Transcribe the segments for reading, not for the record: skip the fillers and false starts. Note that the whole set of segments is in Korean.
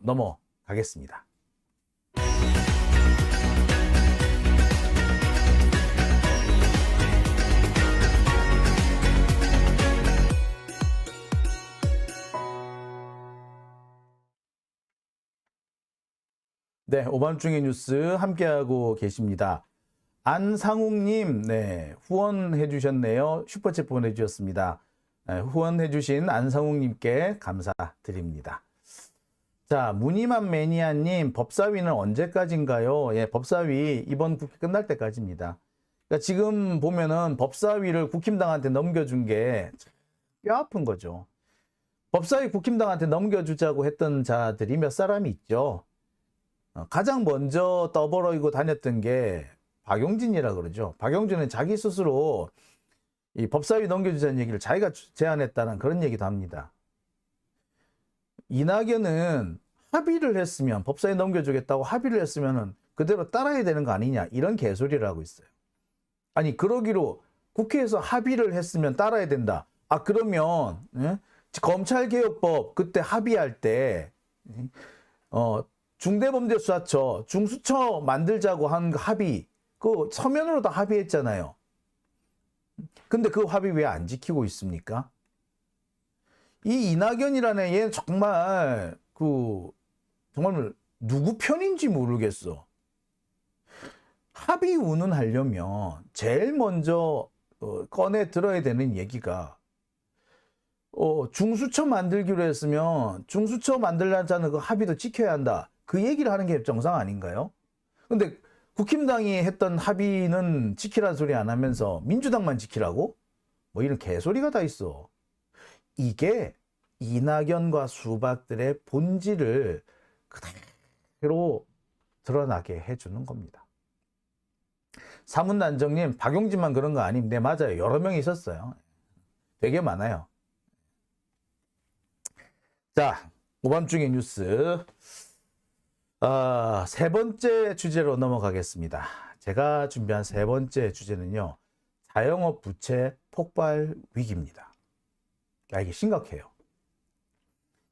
넘어가겠습니다. 네, 오밤중의 뉴스 함께하고 계십니다. 안상욱님, 네, 후원해 주셨네요. 슈퍼챗 보내주셨습니다. 네, 후원해 주신 안상욱님께 감사드립니다. 자, 무늬만 매니아님, 법사위는 언제까지인가요? 예, 법사위 이번 국회 끝날 때까지입니다. 그러니까 지금 보면은 법사위를 국힘당한테 넘겨준 게 뼈아픈 거죠. 법사위 국힘당한테 넘겨주자고 했던 자들이 몇 사람이 있죠. 가장 먼저 떠벌어이고 다녔던 게 박용진이라 그러죠. 박용진은 자기 스스로 이 법사위 넘겨주자는 얘기를 자기가 제안했다는 그런 얘기도 합니다. 이낙연은 합의를 했으면, 법사위 넘겨주겠다고 합의를 했으면 그대로 따라야 되는 거 아니냐, 이런 개소리를 하고 있어요. 아니, 그러기로 국회에서 합의를 했으면 따라야 된다. 아, 그러면 검찰개혁법 그때 합의할 때 중대범죄수사처, 중수처 만들자고 한 합의, 그 서면으로 다 합의했잖아요. 근데 그 합의 왜 안 지키고 있습니까? 이 이낙연이라는 얘는 정말 정말 누구 편인지 모르겠어. 합의 운운하려면 제일 먼저 꺼내 들어야 되는 얘기가 중수처 만들기로 했으면 중수처 만들자는 그 합의도 지켜야 한다. 그 얘기를 하는 게 정상 아닌가요? 근데 국힘당이 했던 합의는 지키라는 소리 안 하면서 민주당만 지키라고? 뭐 이런 개소리가 다 있어. 이게 이낙연과 수박들의 본질을 그대로 드러나게 해주는 겁니다. 사문난정님, 박용진만 그런 거 아닌데, 맞아요. 여러 명이 있었어요. 되게 많아요. 자, 오밤중의 뉴스. 세 번째 주제로 넘어가겠습니다. 제가 준비한 세 번째 주제는요, 자영업 부채 폭발 위기입니다. 이게 심각해요.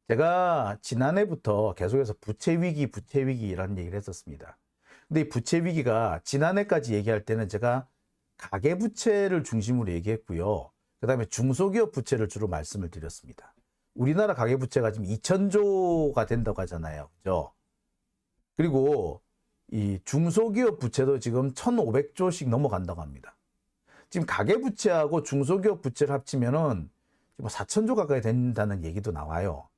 제가 지난해부터 계속해서 부채 위기라는 얘기를 했었습니다. 근데 이 부채 위기가 지난해까지 얘기할 때는 제가 가계부채를 중심으로 얘기했고요. 그 다음에 중소기업 부채를 주로 말씀을 드렸습니다. 우리나라 가계부채가 지금 2,000조가 된다고 하잖아요. 그죠? 그리고 이 중소기업 부채도 지금 1,500조씩 넘어간다고 합니다. 지금 가계부채하고 중소기업 부채를 합치면은 4,000조 가까이 된다는 얘기도 나와요.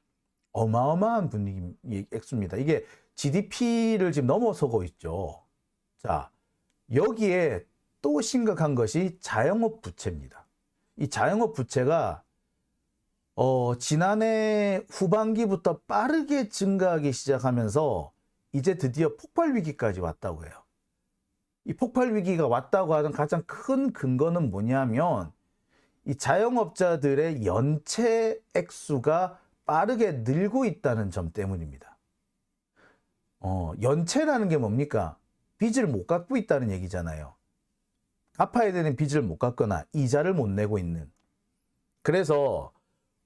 어마어마한 분위기 액수입니다. 이게 GDP를 지금 넘어서고 있죠. 자, 여기에 또 심각한 것이 자영업 부채입니다. 이 자영업 부채가 지난해 후반기부터 빠르게 증가하기 시작하면서 이제 드디어 폭발 위기까지 왔다고 해요. 이 폭발 위기가 왔다고 하는 가장 큰 근거는 뭐냐면 이 자영업자들의 연체 액수가 빠르게 늘고 있다는 점 때문입니다. 연체라는 게 뭡니까? 빚을 못 갚고 있다는 얘기잖아요. 갚아야 되는 빚을 못 갚거나 이자를 못 내고 있는. 그래서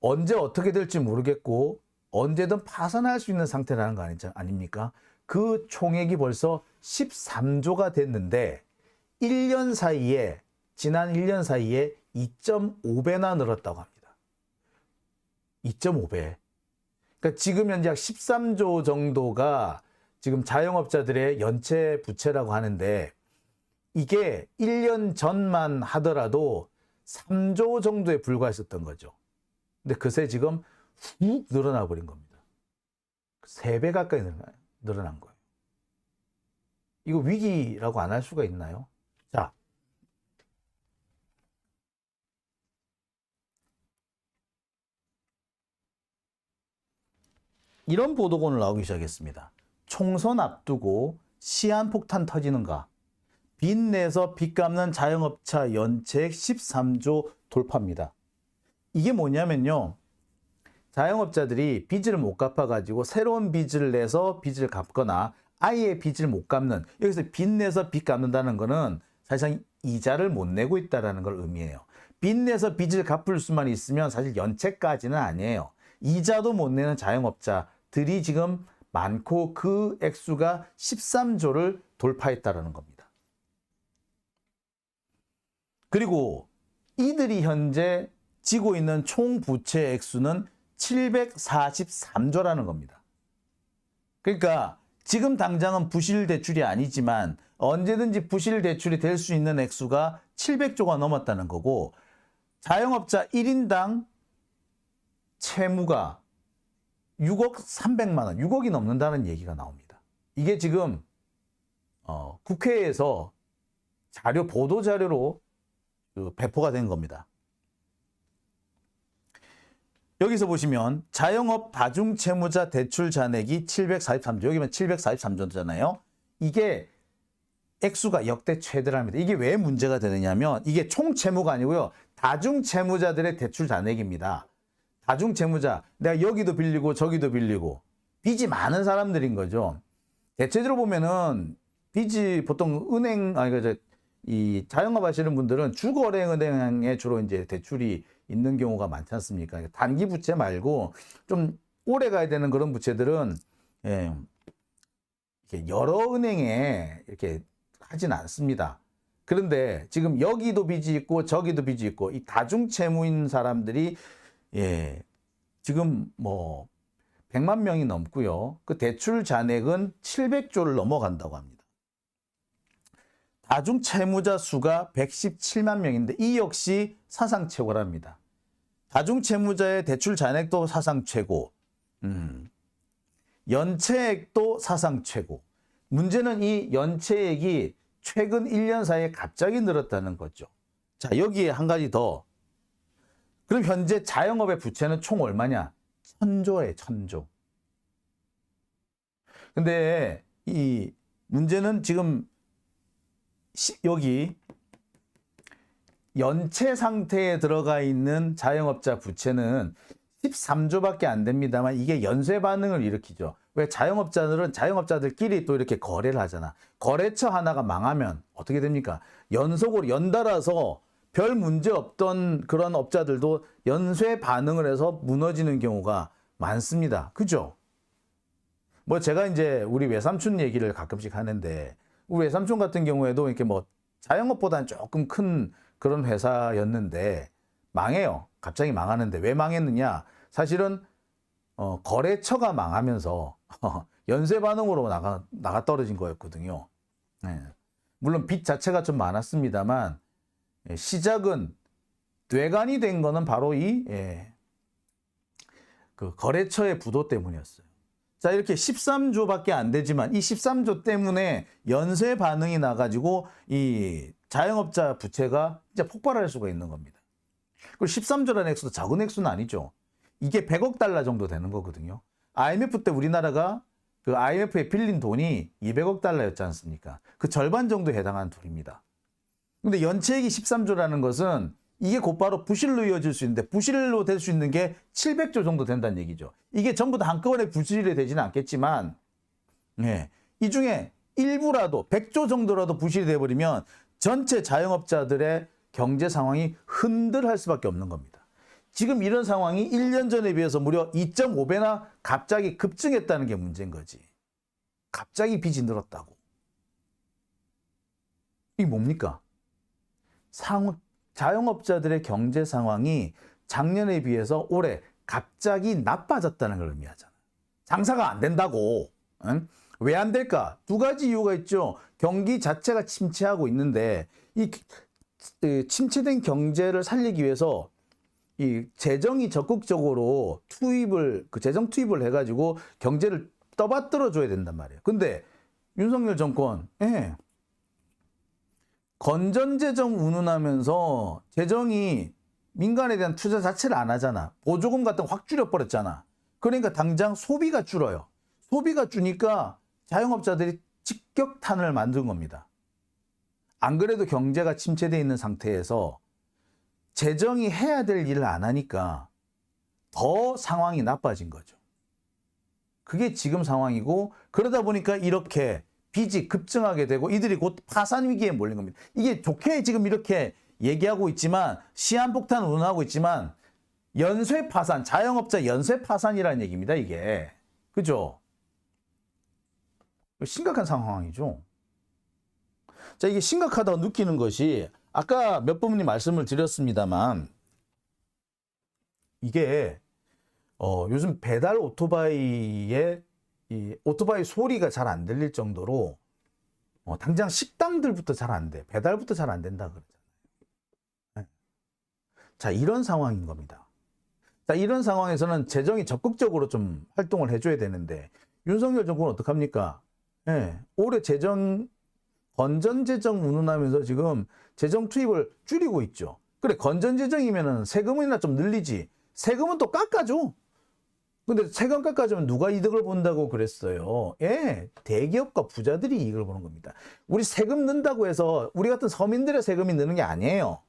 언제 어떻게 될지 모르겠고 언제든 파산할 수 있는 상태라는 거 아닙니까? 그 총액이 벌써 13조가 됐는데 1년 사이에, 지난 1년 사이에 2.5배나 늘었다고 합니다. 2.5배. 그러니까 지금 현재 약 13조 정도가 지금 자영업자들의 연체 부채라고 하는데 이게 1년 전만 하더라도 3조 정도에 불과했었던 거죠. 근데 그새 지금 훅 늘어나 버린 겁니다. 3배 가까이 늘어난 거예요. 이거 위기라고 안 할 수가 있나요? 자, 이런 보도가 오늘 나오기 시작했습니다. 총선 앞두고 시한폭탄 터지는가? 빚내서 빚 갚는 자영업자 연체액 13조 돌파입니다. 이게 뭐냐면요. 자영업자들이 빚을 못 갚아가지고 새로운 빚을 내서 빚을 갚거나 아예 빚을 못 갚는, 여기서 빚내서 빚 갚는다는 거는 사실상 이자를 못 내고 있다는 걸 의미해요. 빚내서 빚을 갚을 수만 있으면 사실 연체까지는 아니에요. 이자도 못 내는 자영업자들이 지금 많고 그 액수가 13조를 돌파했다라는 겁니다. 그리고 이들이 현재 지고 있는 총 부채 액수는 743조라는 겁니다. 그러니까 지금 당장은 부실 대출이 아니지만 언제든지 부실 대출이 될 수 있는 액수가 700조가 넘었다는 거고, 자영업자 1인당 채무가 6억 300만 원, 6억이 넘는다는 얘기가 나옵니다. 이게 지금 국회에서 보도 자료로 배포가 된 겁니다. 여기서 보시면 자영업 다중채무자 대출 잔액이 743조, 여기면 743조잖아요. 이게 액수가 역대 최대랍니다. 이게 왜 문제가 되느냐면 이게 총 채무가 아니고요. 다중채무자들의 대출 잔액입니다. 다중채무자, 내가 여기도 빌리고 저기도 빌리고 빚이 많은 사람들인 거죠. 대체적으로 보면은 빚이 보통 이 자영업 하시는 분들은 주거래은행에 주로 이제 대출이 있는 경우가 많지 않습니까? 단기 부채 말고 좀 오래 가야 되는 그런 부채들은 이렇게 여러 은행에 이렇게 하진 않습니다. 그런데 지금 여기도 빚이 있고 저기도 빚이 있고 이 다중채무인 사람들이 지금 뭐 100만 명이 넘고요. 그 대출 잔액은 700조를 넘어간다고 합니다. 다중채무자 수가 117만 명인데 이 역시 사상 최고랍니다. 다중채무자의 대출 잔액도 사상 최고, 연체액도 사상 최고. 문제는 이 연체액이 최근 1년 사이에 갑자기 늘었다는 거죠. 자, 여기에 한 가지 더. 그럼 현재 자영업의 부채는 총 얼마냐? 1000조에 1000조. 근데 이 문제는 지금 여기 연체 상태에 들어가 있는 자영업자 부채는 13조밖에 안 됩니다만 이게 연쇄 반응을 일으키죠. 왜? 자영업자들끼리 또 이렇게 거래를 하잖아. 거래처 하나가 망하면 어떻게 됩니까? 연속으로 연달아서 별 문제 없던 그런 업자들도 연쇄 반응을 해서 무너지는 경우가 많습니다. 그죠? 뭐 제가 이제 우리 외삼촌 얘기를 가끔씩 하는데, 우리 외삼촌 같은 경우에도 이렇게 뭐 자영업보다는 조금 큰 그런 회사였는데 망해요. 갑자기 망하는데 왜 망했느냐? 사실은 거래처가 망하면서 연쇄 반응으로 나가 떨어진 거였거든요. 물론 빚 자체가 좀 많았습니다만 시작은 뇌관이 된 거는 바로 그 거래처의 부도 때문이었어요. 자, 이렇게 13조밖에 안 되지만 이 13조 때문에 연쇄 반응이 나가지고 이 자영업자 부채가 진짜 폭발할 수가 있는 겁니다. 그리고 13조라는 액수도 작은 액수는 아니죠. 이게 100억 달러 정도 되는 거거든요. IMF 때 우리나라가 그 IMF에 빌린 돈이 200억 달러였지 않습니까? 그 절반 정도에 해당하는 돈입니다. 근데 연체액이 13조라는 것은 이게 곧바로 부실로 이어질 수 있는데 부실로 될 수 있는 게 700조 정도 된다는 얘기죠. 이게 전부 다 한꺼번에 부실이 되지는 않겠지만 이 중에 일부라도 100조 정도라도 부실이 돼버리면 전체 자영업자들의 경제 상황이 흔들할 수밖에 없는 겁니다. 지금 이런 상황이 1년 전에 비해서 무려 2.5배나 갑자기 급증했다는 게 문제인 거지. 갑자기 빚이 늘었다고. 이게 뭡니까? 자영업자들의 경제 상황이 작년에 비해서 올해 갑자기 나빠졌다는 걸 의미하잖아요. 장사가 안 된다고. 응? 왜 안 될까? 두 가지 이유가 있죠. 경기 자체가 침체하고 있는데 이 침체된 경제를 살리기 위해서 이 재정이 적극적으로 재정 투입을 해가지고 경제를 떠받들어 줘야 된단 말이에요. 근데 윤석열 정권, 건전재정 운운하면서 재정이 민간에 대한 투자 자체를 안 하잖아. 보조금 같은 거 확 줄여버렸잖아. 그러니까 당장 소비가 줄어요. 소비가 주니까 자영업자들이 직격탄을 만든 겁니다. 안 그래도 경제가 침체되어 있는 상태에서 재정이 해야 될 일을 안 하니까 더 상황이 나빠진 거죠. 그게 지금 상황이고, 그러다 보니까 이렇게 빚이 급증하게 되고 이들이 곧 파산 위기에 몰린 겁니다. 이게 좋게 지금 이렇게 얘기하고 있지만, 시한폭탄 운운하고 있지만 연쇄 파산, 자영업자 연쇄 파산이라는 얘기입니다. 이게. 그죠? 심각한 상황이죠. 자, 이게 심각하다고 느끼는 것이 아까 몇 부분이 말씀을 드렸습니다만 이게 요즘 배달 오토바이의 이 오토바이 소리가 잘 안 들릴 정도로 당장 식당들부터 잘 안 돼. 배달부터 잘 안 된다 그러잖아요. 네. 자, 이런 상황인 겁니다. 자, 이런 상황에서는 재정이 적극적으로 좀 활동을 해줘야 되는데 윤석열 정부는 어떡합니까? 네. 올해 건전재정 운운하면서 지금 재정 투입을 줄이고 있죠. 그래, 건전재정이면은 세금이나 좀 늘리지. 세금은 또 깎아줘. 근데 세금 깎아주면 누가 이득을 본다고 그랬어요? 예, 대기업과 부자들이 이익을 보는 겁니다. 우리 세금 는다고 해서 우리 같은 서민들의 세금이 느는 게 아니에요.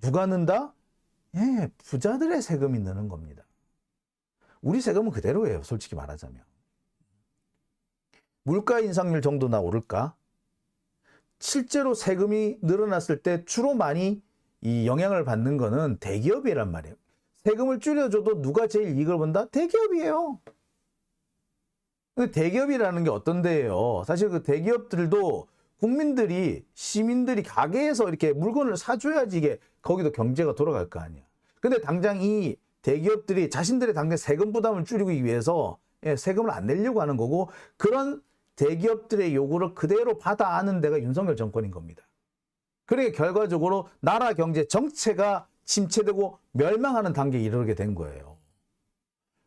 누가 는다? 예, 부자들의 세금이 느는 겁니다. 우리 세금은 그대로예요, 솔직히 말하자면. 물가 인상률 정도나 오를까? 실제로 세금이 늘어났을 때 주로 많이 이 영향을 받는 거는 대기업이란 말이에요. 세금을 줄여줘도 누가 제일 이익을 본다? 대기업이에요. 근데 대기업이라는 게 어떤 데예요? 사실 그 대기업들도 국민들이, 시민들이 가게에서 이렇게 물건을 사줘야지 이게 거기도 경제가 돌아갈 거 아니야. 근데 당장 이 대기업들이 자신들의 당장 세금 부담을 줄이기 위해서 세금을 안 내려고 하는 거고, 그런 대기업들의 요구를 그대로 받아 안은 데가 윤석열 정권인 겁니다. 그러니까 결과적으로 나라 경제 정체가 침체되고 멸망하는 단계에 이르게 된 거예요.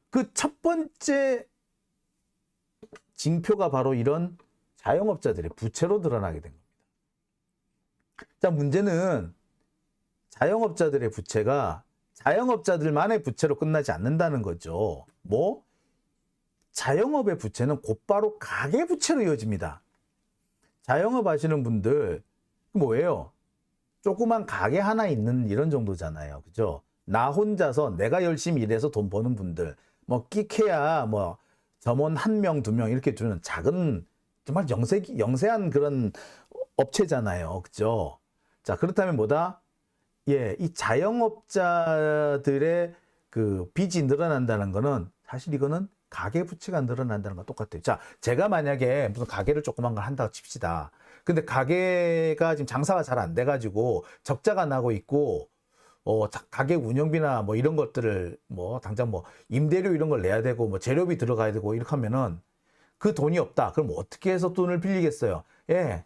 그 첫 번째 징표가 바로 이런 자영업자들의 부채로 드러나게 된 겁니다. 자, 문제는 자영업자들의 부채가 자영업자들만의 부채로 끝나지 않는다는 거죠. 뭐? 자영업의 부채는 곧바로 가계 부채로 이어집니다. 자영업 하시는 분들 뭐예요? 조그만 가게 하나 있는 이런 정도잖아요. 그죠? 나 혼자서 내가 열심히 일해서 돈 버는 분들, 뭐 끼케야 뭐 점원 1명, 2명 이렇게 주는 작은 정말 영세한 그런 업체잖아요. 그죠? 자, 그렇다면 뭐다? 예, 이 자영업자들의 그 빚이 늘어난다는 거는 사실 이거는 가계 부채가 늘어난다는 거 똑같아요. 자, 제가 만약에 무슨 가게를 조그만 걸 한다고 칩시다. 근데 가게가 지금 장사가 잘 안 돼가지고 적자가 나고 있고, 가게 운영비나 뭐 이런 것들을 뭐 당장 뭐 임대료 이런 걸 내야 되고 뭐 재료비 들어가야 되고 이렇게 하면은 그 돈이 없다. 그럼 어떻게 해서 돈을 빌리겠어요? 예.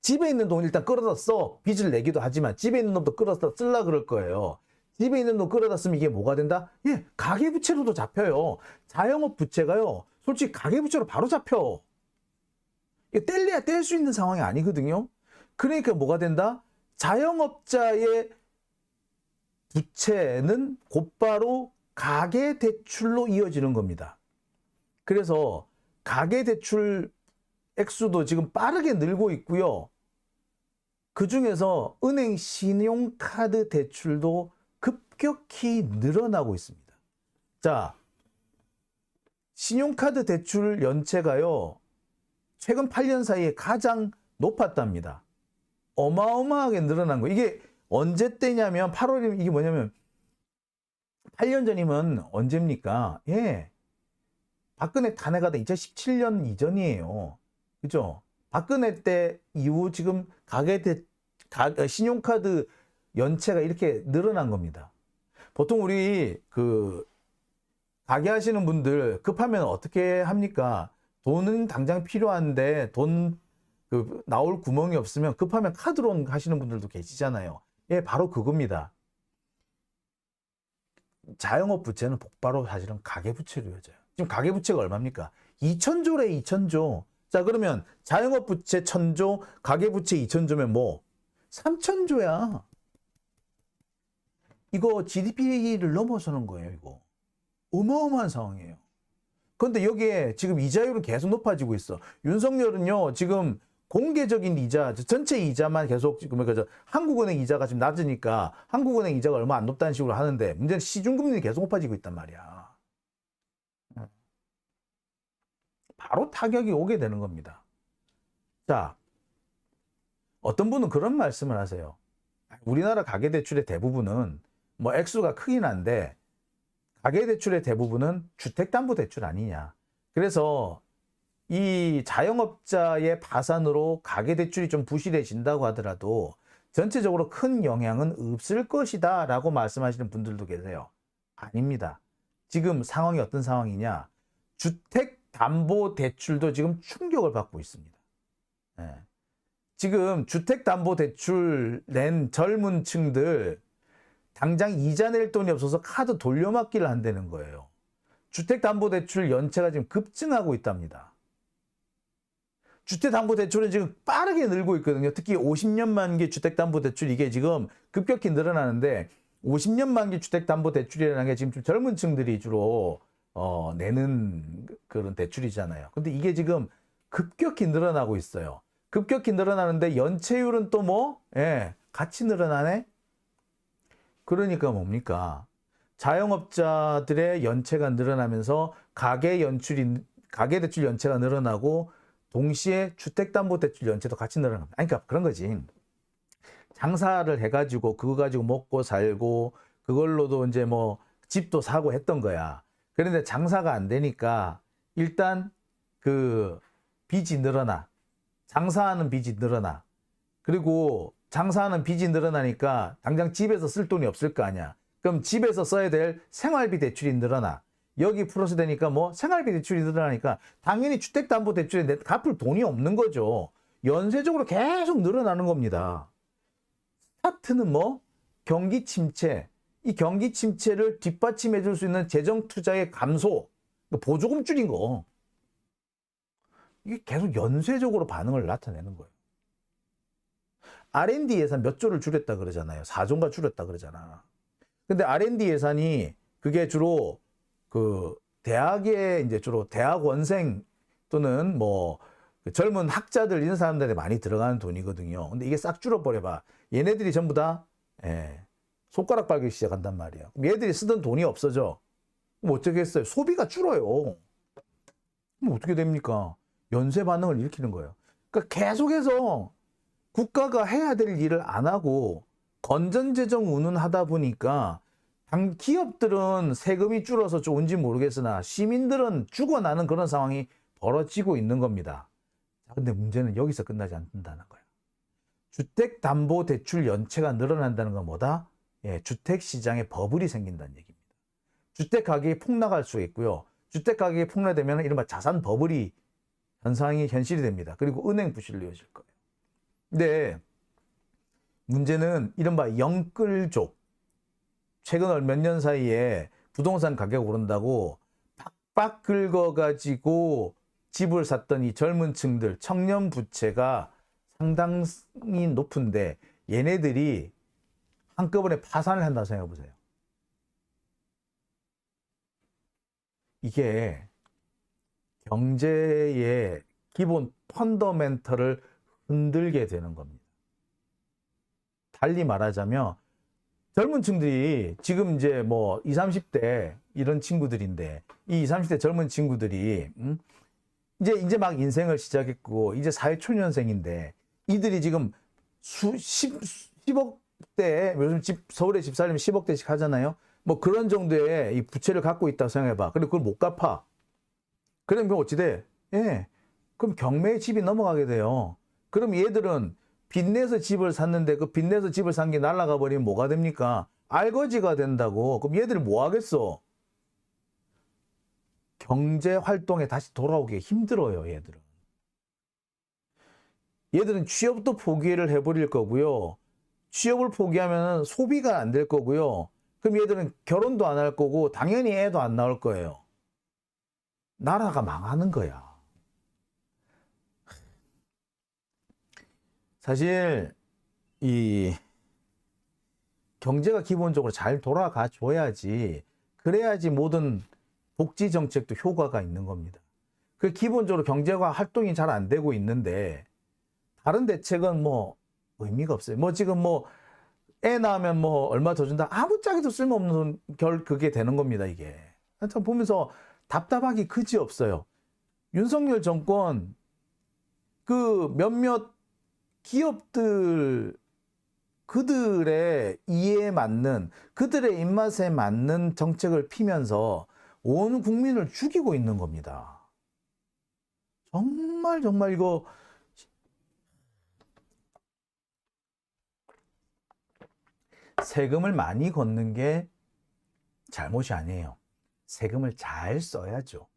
집에 있는 돈 일단 끌어다 써. 빚을 내기도 하지만 집에 있는 돈도 끌어다 쓸라 그럴 거예요. 집에 있는 돈 끌어다 쓰면 이게 뭐가 된다? 예, 가계부채로도 잡혀요. 자영업 부채가요, 솔직히 가계부채로 바로 잡혀. 뗄래야 뗄 수 있는 상황이 아니거든요. 그러니까 뭐가 된다? 자영업자의 부채는 곧바로 가계대출로 이어지는 겁니다. 그래서 가계대출 액수도 지금 빠르게 늘고 있고요. 그 중에서 은행 신용카드 대출도 급격히 늘어나고 있습니다. 자, 신용카드 대출 연체가요, 최근 8년 사이에 가장 높았답니다. 어마어마하게 늘어난 거. 이게 언제 때냐면 8월이면 이게 뭐냐면 8년 전이면 언제입니까? 예. 박근혜 탄핵하다 2017년 이전이에요. 그죠? 박근혜 때 이후 지금 신용카드 연체가 이렇게 늘어난 겁니다. 보통 우리 그 가게 하시는 분들 급하면 어떻게 합니까? 돈은 당장 필요한데 돈 나올 구멍이 없으면 급하면 카드로 하시는 분들도 계시잖아요. 예, 바로 그겁니다. 자영업 부채는 곧바로 사실은 가계부채로 이어져요. 지금 가계부채가 얼마입니까? 2,000조래, 2,000조. 자, 그러면 자영업 부채 1,000조, 가계부채 2,000조면 뭐? 3,000조야. 이거 GDP를 넘어서는 거예요, 이거. 어마어마한 상황이에요. 그런데 여기에 지금 이자율은 계속 높아지고 있어. 윤석열은요, 지금 공개적인 이자, 전체 이자만 계속 지금 한국은행 이자가 지금 낮으니까 한국은행 이자가 얼마 안 높다는 식으로 하는데 문제는 시중금리는 계속 높아지고 있단 말이야. 바로 타격이 오게 되는 겁니다. 자, 어떤 분은 그런 말씀을 하세요. 우리나라 가계대출의 대부분은 뭐 액수가 크긴 한데 가계대출의 대부분은 주택담보대출 아니냐. 그래서 이 자영업자의 파산으로 가계대출이 좀 부실해진다고 하더라도 전체적으로 큰 영향은 없을 것이다 라고 말씀하시는 분들도 계세요. 아닙니다. 지금 상황이 어떤 상황이냐. 주택담보대출도 지금 충격을 받고 있습니다. 예. 지금 주택담보대출 낸 젊은 층들 당장 이자 낼 돈이 없어서 카드 돌려막기를 한다는 거예요. 주택담보대출 연체가 지금 급증하고 있답니다. 주택담보대출은 지금 빠르게 늘고 있거든요. 특히 50년 만기 주택담보대출 이게 지금 급격히 늘어나는데 50년 만기 주택담보대출이라는 게 지금 좀 젊은 층들이 주로 내는 그런 대출이잖아요. 근데 이게 지금 급격히 늘어나고 있어요. 급격히 늘어나는데 연체율은 또 뭐? 예, 같이 늘어나네? 그러니까 뭡니까? 자영업자들의 연체가 늘어나면서 가계대출 연체가 늘어나고 동시에 주택담보대출 연체도 같이 늘어납니다. 아니, 그러니까 그런 거지. 장사를 해가지고 그거 가지고 먹고 살고 그걸로도 이제 뭐 집도 사고 했던 거야. 그런데 장사가 안 되니까 일단 그 빚이 늘어나. 장사하는 빚이 늘어나. 그리고 장사하는 빚이 늘어나니까 당장 집에서 쓸 돈이 없을 거 아니야. 그럼 집에서 써야 될 생활비 대출이 늘어나. 여기 플러스 되니까 뭐 생활비 대출이 늘어나니까 당연히 주택담보대출에 갚을 돈이 없는 거죠. 연쇄적으로 계속 늘어나는 겁니다. 스타트는 뭐? 경기 침체. 이 경기 침체를 뒷받침해 줄 수 있는 재정 투자의 감소. 보조금 줄인 거. 이게 계속 연쇄적으로 반응을 나타내는 거예요. R&D 예산 몇 조를 줄였다 그러잖아요. 4조인가 줄였다 그러잖아. 근데 R&D 예산이 그게 주로 그 대학에 이제 주로 대학원생 또는 뭐 젊은 학자들 이런 사람들이 많이 들어가는 돈이거든요. 근데 이게 싹 줄어버려봐. 얘네들이 전부 다 손가락 빨기 시작한단 말이에요. 그럼 얘들이 쓰던 돈이 없어져. 그럼 어쩌겠어요? 소비가 줄어요. 그럼 어떻게 됩니까? 연쇄 반응을 일으키는 거예요. 그러니까 계속해서 국가가 해야 될 일을 안 하고 건전재정 운운하다 보니까 기업들은 세금이 줄어서 좋은지 모르겠으나 시민들은 죽어나는 그런 상황이 벌어지고 있는 겁니다. 근데 문제는 여기서 끝나지 않는다는 거예요. 주택담보대출 연체가 늘어난다는 건 뭐다? 주택시장에 버블이 생긴다는 얘기입니다. 주택가격이 폭락할 수가 있고요. 주택가격이 폭락되면 이른바 자산 버블이 현상이 현실이 됩니다. 그리고 은행 부실로 이어질 거예요. 근데 문제는 이른바 영끌족. 최근 몇 년 사이에 부동산 가격 오른다고 빡빡 긁어가지고 집을 샀던 이 젊은 층들, 청년 부채가 상당히 높은데 얘네들이 한꺼번에 파산을 한다고 생각해 보세요. 이게 경제의 기본 펀더멘털을 흔들게 되는 겁니다. 달리 말하자면 젊은 층들이 지금 이제 뭐 20, 30대 이런 친구들인데 이 20, 30대 젊은 친구들이 이제 막 인생을 시작했고 이제 사회초년생인데 이들이 지금 10억대 요즘 서울에 집 살려면 10억대씩 하잖아요. 뭐 그런 정도의 이 부채를 갖고 있다고 생각해봐. 그리고 그걸 못 갚아. 그러면 어찌 돼? 그럼 경매의 집이 넘어가게 돼요. 그럼 얘들은 빚내서 집을 샀는데 그 빚내서 집을 산 게 날아가 버리면 뭐가 됩니까? 알거지가 된다고. 그럼 얘들이 뭐 하겠어? 경제 활동에 다시 돌아오기 힘들어요, 얘들은. 얘들은 취업도 포기를 해버릴 거고요. 취업을 포기하면 소비가 안 될 거고요. 그럼 얘들은 결혼도 안 할 거고 당연히 애도 안 나올 거예요. 나라가 망하는 거야. 사실 이 경제가 기본적으로 잘 돌아가 줘야지, 그래야지 모든 복지 정책도 효과가 있는 겁니다. 그 기본적으로 경제가 활동이 잘 안 되고 있는데 다른 대책은 뭐 의미가 없어요. 뭐 지금 뭐 애 낳으면 뭐 얼마 더 준다, 아무짝에도 쓸모없는 그게 되는 겁니다. 이게 참 보면서 답답하기 그지 없어요. 윤석열 정권 그 몇몇 기업들 그들의 이해에 맞는, 그들의 입맛에 맞는 정책을 피면서 온 국민을 죽이고 있는 겁니다. 정말 이거 세금을 많이 걷는 게 잘못이 아니에요. 세금을 잘 써야죠.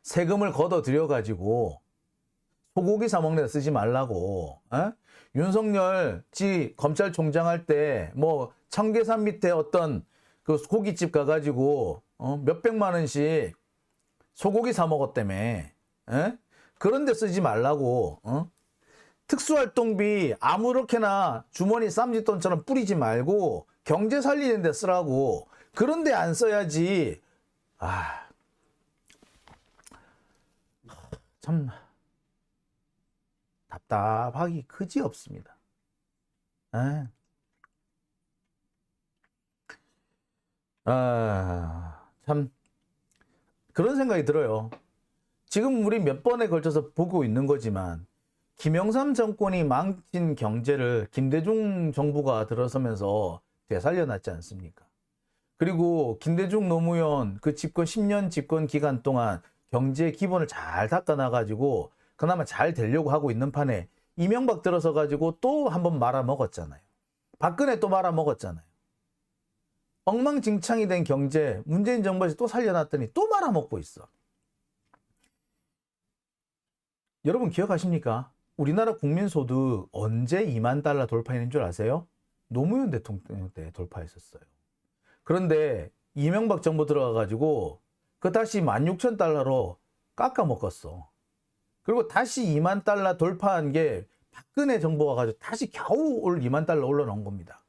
세금을 걷어들여 가지고 소고기 사 먹는 데 쓰지 말라고. 에? 윤석열 검찰총장 할 때 뭐 청계산 밑에 어떤 그 고깃집 가가지고 몇백만 원씩 소고기 사 먹었다며. 에? 그런 데 쓰지 말라고. 특수활동비 아무렇게나 주머니 쌈짓돈처럼 뿌리지 말고 경제 살리는 데 쓰라고. 그런 데 안 써야지. 참 답답하기 그지없습니다. 참 그런 생각이 들어요. 지금 우리 몇 번에 걸쳐서 보고 있는 거지만 김영삼 정권이 망친 경제를 김대중 정부가 들어서면서 되살려놨지 않습니까? 그리고 김대중 노무현 그 집권 10년 집권 기간 동안 경제 기본을 잘 닦아놔가지고 그나마 잘 되려고 하고 있는 판에 이명박 들어서 가지고 또 한번 말아먹었잖아요. 박근혜 또 말아먹었잖아요. 엉망진창이 된 경제 문재인 정부에서 또 살려놨더니 또 말아먹고 있어. 여러분 기억하십니까? 우리나라 국민소득 언제 2만 달러 돌파했는 줄 아세요? 노무현 대통령 때 돌파했었어요. 그런데 이명박 정부 들어가가지고 그 다시 16,000달러로 깎아먹었어. 그리고 다시 2만 달러 돌파한 게 박근혜 정부가 가지고 다시 겨우 올 2만 달러 올라놓은 겁니다.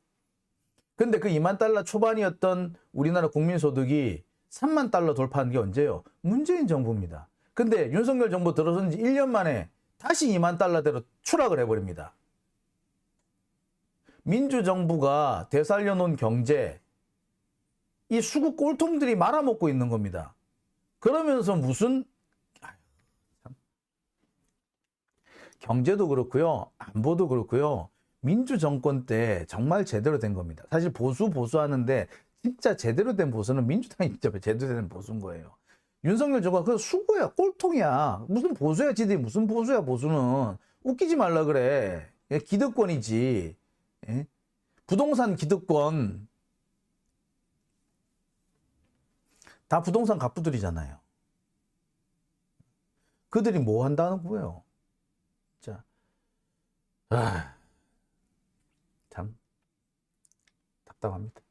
근데 그 2만 달러 초반이었던 우리나라 국민소득이 3만 달러 돌파한 게 언제요? 문재인 정부입니다. 근데 윤석열 정부 들어선 지 1년 만에 다시 2만 달러대로 추락을 해버립니다. 민주정부가 되살려 놓은 경제, 이 수구 꼴통들이 말아먹고 있는 겁니다. 그러면서 무슨 경제도 그렇고요, 안보도 그렇고요, 민주정권 때 정말 제대로 된 겁니다. 사실 보수하는데 진짜 제대로 된 보수는 민주당이 진짜 제대로 된 보수인 거예요. 윤석열 정부가 그 수구야, 꼴통이야. 무슨 보수야, 지들이 무슨 보수야, 보수는. 웃기지 말라 그래. 기득권이지. 예? 부동산 기득권. 다 부동산 갑부들이잖아요. 그들이 뭐 한다는 거예요? 자, 참 답답합니다.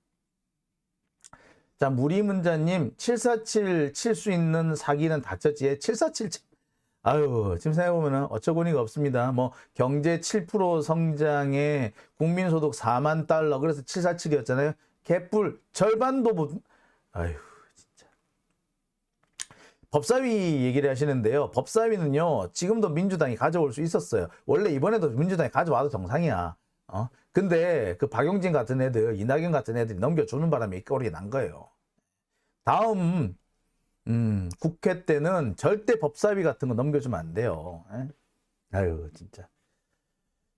자, 무리문자님, 747 칠 수 있는 사기는 다쳤지. 747, 아유, 지금 생각해보면 어처구니가 없습니다. 뭐, 경제 7% 성장에 국민소득 4만 달러, 그래서 747이었잖아요. 개뿔, 절반도 못, 아유, 진짜. 법사위 얘기를 하시는데요. 법사위는요, 지금도 민주당이 가져올 수 있었어요. 원래 이번에도 민주당이 가져와도 정상이야. 근데 그 박용진 같은 애들, 이낙연 같은 애들이 넘겨주는 바람에 이 꼴이 난 거예요. 다음 국회 때는 절대 법사위 같은 거 넘겨주면 안 돼요. 아유 진짜.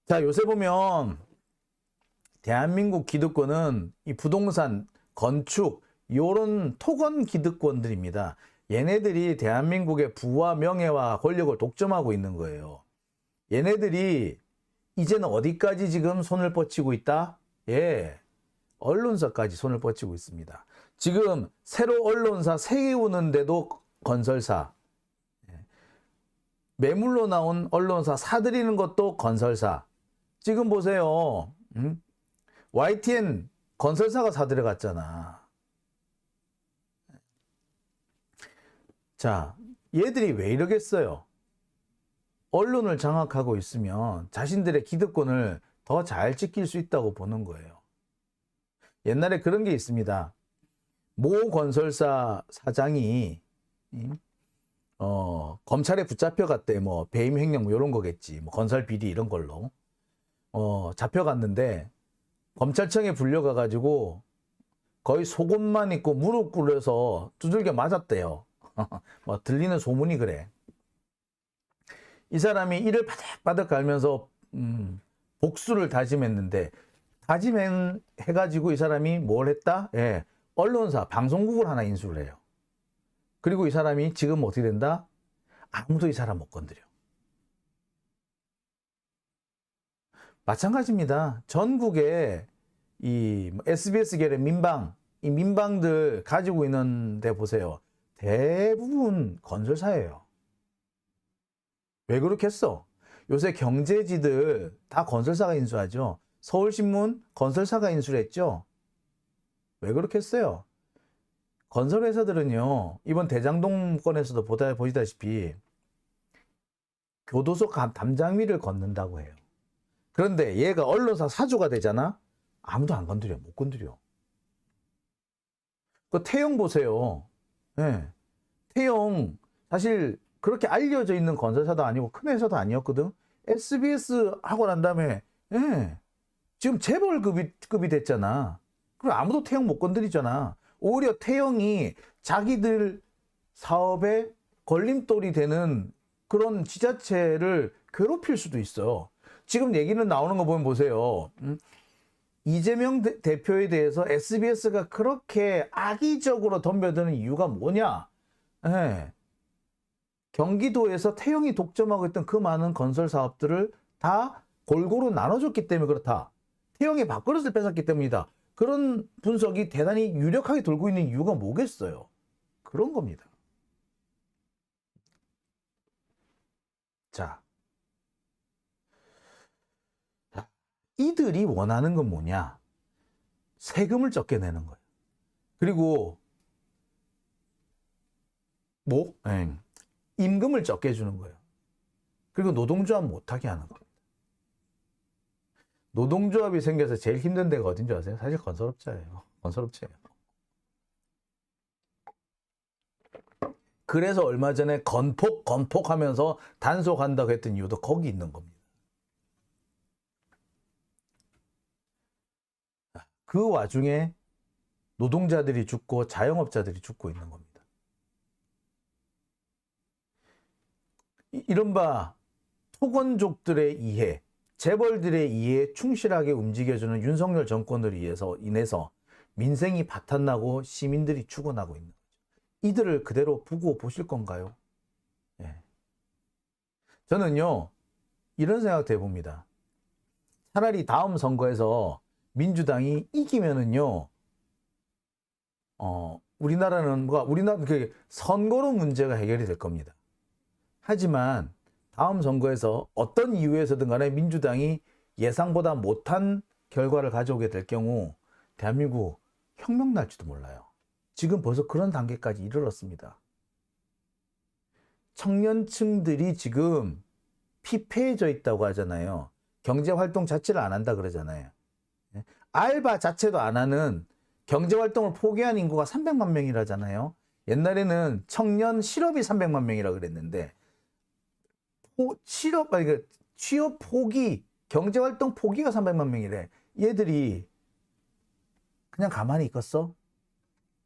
자, 요새 보면 대한민국 기득권은 이 부동산, 건축 요런 토건 기득권들입니다. 얘네들이 대한민국의 부와 명예와 권력을 독점하고 있는 거예요. 얘네들이 이제는 어디까지 지금 손을 뻗치고 있다? 예, 언론사까지 손을 뻗치고 있습니다. 지금 새로 언론사 세우는데도 건설사, 매물로 나온 언론사 사들이는 것도 건설사. 지금 보세요. YTN 건설사가 사들여갔잖아. 자, 얘들이 왜 이러겠어요? 언론을 장악하고 있으면 자신들의 기득권을 더 잘 지킬 수 있다고 보는 거예요. 옛날에 그런 게 있습니다. 모 건설사 사장이 검찰에 붙잡혀갔대. 뭐 배임 횡령 뭐 이런 거겠지. 뭐 건설 비리 이런 걸로 잡혀갔는데 검찰청에 불려가가지고 거의 속옷만 입고 무릎 꿇려서 두들겨 맞았대요. 뭐 들리는 소문이 그래. 이 사람이 이를 바득바득 갈면서 복수를 다짐했는데 다짐해가지고 이 사람이 뭘 했다? 예, 언론사, 방송국을 하나 인수를 해요. 그리고 이 사람이 지금 어떻게 된다? 아무도 이 사람 못 건드려. 마찬가지입니다. 전국에 이 SBS 계열의 민방, 이 민방들 가지고 있는 데 보세요. 대부분 건설사예요. 왜 그렇겠어? 요새 경제지들 다 건설사가 인수하죠. 서울신문 건설사가 인수를 했죠. 왜 그렇겠어요? 건설회사들은요, 이번 대장동 건에서도 보시다시피 교도소 담장위를 걷는다고 해요. 그런데 얘가 언론사 사주가 되잖아? 아무도 안 건드려, 못 건드려. 그 태영 보세요. 네. 태영, 사실 그렇게 알려져 있는 건설사도 아니고 큰 회사도 아니었거든. SBS 하고 난 다음에, 네. 지금 재벌급이 됐잖아. 그럼 아무도 태영 못 건드리잖아. 오히려 태영이 자기들 사업에 걸림돌이 되는 그런 지자체를 괴롭힐 수도 있어. 지금 얘기는 나오는 거 보면 보세요. 이재명 대표에 대해서 SBS가 그렇게 악의적으로 덤벼드는 이유가 뭐냐? 네. 경기도에서 태영이 독점하고 있던 그 많은 건설 사업들을 다 골고루 나눠줬기 때문에 그렇다. 태영이 밥그릇을 뺏었기 때문이다. 그런 분석이 대단히 유력하게 돌고 있는 이유가 뭐겠어요? 그런 겁니다. 자, 이들이 원하는 건 뭐냐? 세금을 적게 내는 거예요. 그리고 임금을 적게 주는 거예요. 그리고 노동조합 못하게 하는 겁니다. 노동조합이 생겨서 제일 힘든 데가 어딘 줄 아세요? 사실 건설업체예요. 건설업체예요. 그래서 얼마 전에 건폭하면서 단속한다고 했던 이유도 거기 있는 겁니다. 그 와중에 노동자들이 죽고 자영업자들이 죽고 있는 겁니다. 이른바 토건족들의 이해, 재벌들의 이해에 충실하게 움직여주는 윤석열 정권을 인해서 민생이 바탕나고 시민들이 죽어나고 있는 거죠. 이들을 그대로 보고 보실 건가요? 예. 저는요, 이런 생각도 해봅니다. 차라리 다음 선거에서 민주당이 이기면은요, 우리나라는 선거로 문제가 해결이 될 겁니다. 하지만 다음 선거에서 어떤 이유에서든 간에 민주당이 예상보다 못한 결과를 가져오게 될 경우 대한민국 혁명 날지도 몰라요. 지금 벌써 그런 단계까지 이르렀습니다. 청년층들이 지금 피폐해져 있다고 하잖아요. 경제활동 자체를 안 한다 그러잖아요. 알바 자체도 안 하는 경제활동을 포기한 인구가 300만 명이라잖아요. 옛날에는 청년 실업이 300만 명이라 그랬는데 취업 포기, 경제활동 포기가 300만 명이래. 얘들이 그냥 가만히 있겠어?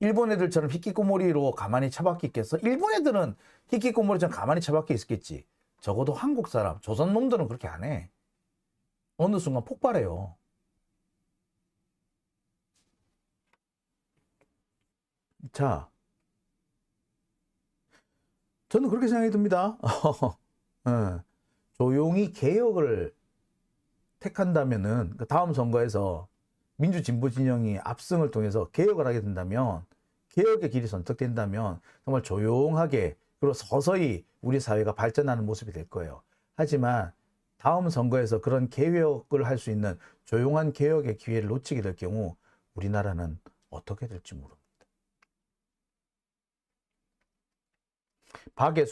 일본 애들처럼 히키코모리로 가만히 처박혀 있겠어? 일본 애들은 히키코모리처럼 가만히 처박혀 있겠지. 적어도 한국 사람, 조선 놈들은 그렇게 안 해. 어느 순간 폭발해요. 자, 저는 그렇게 생각이 듭니다. 조용히 개혁을 택한다면은 그 다음 선거에서 민주진보 진영이 압승을 통해서 개혁을 하게 된다면, 개혁의 길이 선택된다면 정말 조용하게 그리고 서서히 우리 사회가 발전하는 모습이 될 거예요. 하지만 다음 선거에서 그런 개혁을 할 수 있는 조용한 개혁의 기회를 놓치게 될 경우 우리나라는 어떻게 될지 모릅니다. 박예순